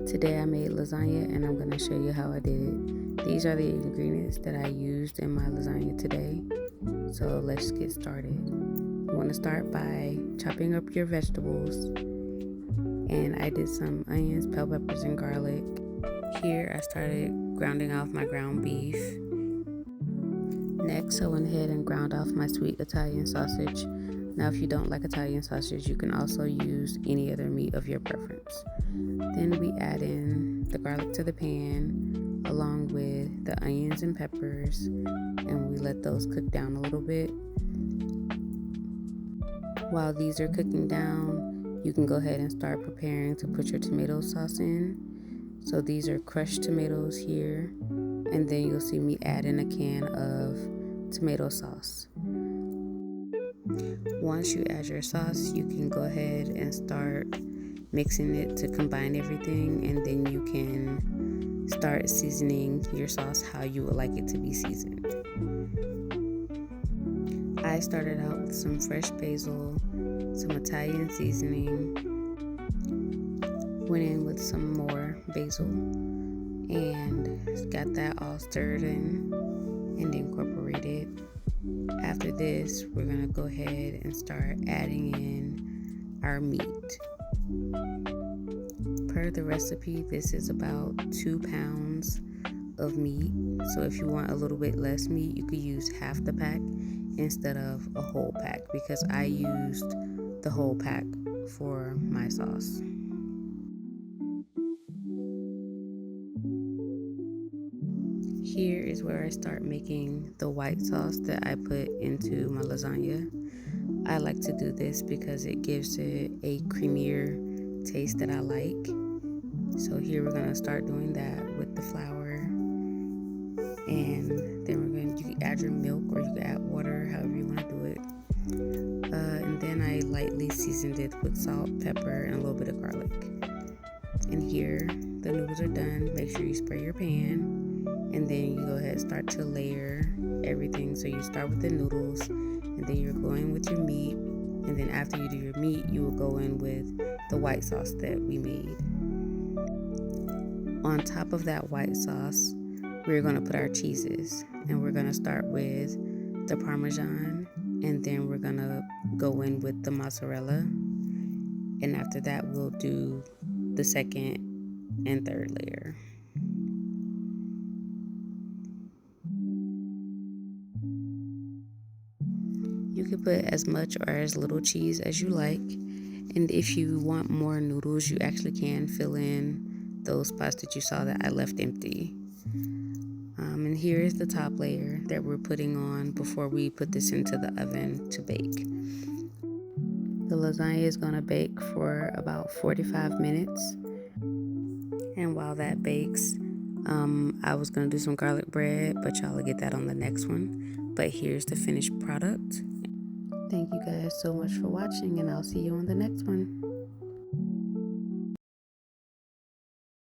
Today I made lasagna and I'm going to show you how I did it. These are the ingredients that I used in my lasagna today. So let's get started. You want to start by chopping up your vegetables. And I did some onions, bell peppers, and garlic. Here I started grounding off my ground beef. Next I went ahead and ground off my sweet Italian sausage. Now if you don't like Italian sausage, you can also use any other meat of your preference. Then we add in the garlic to the pan along with the onions and peppers, and we let those cook down a little bit. While these are cooking down, you can go ahead and start preparing to put your tomato sauce in. So these are crushed tomatoes here, and then you'll see me add in a can of tomato sauce. Once you add your sauce, you can go ahead and start mixing it to combine everything, and then you can start seasoning your sauce how you would like it to be seasoned. I started out with some fresh basil, some Italian seasoning, went in with some more basil, and got that all stirred in and incorporated. After this, we're going to go ahead and start adding in our meat. Per the recipe, this is about 2 pounds of meat. So if you want a little bit less meat, you could use half the pack instead of a whole pack, because I used the whole pack for my sauce. Here is where I start making the white sauce that I put into my lasagna. I like to do this because it gives it a creamier taste that I like. So here we're going to start doing that with the flour, and then you can add your milk or you can add water, however you want to do it. And then I lightly seasoned it with salt, pepper, and a little bit of garlic. And here the noodles are done. Make sure you spray your pan, and then you go ahead and start to layer everything. So you start with the noodles, and then you're going with your meat, and then after you do your meat, you will go in with the white sauce that we made. On top of that white sauce, we're going to put our cheeses, and we're going to start with the Parmesan, and then we're going to go in with the mozzarella, and after that we'll do the second and third layer. You can put as much or as little cheese as you like, and if you want more noodles, you actually can fill in those spots that you saw that I left empty. And here is the top layer that we're putting on before we put this into the oven to bake. The lasagna is going to bake for about 45 minutes. And while that bakes, I was going to do some garlic bread, but y'all will get that on the next one. But here's the finished product. Thank you guys so much for watching, and I'll see you on the next one.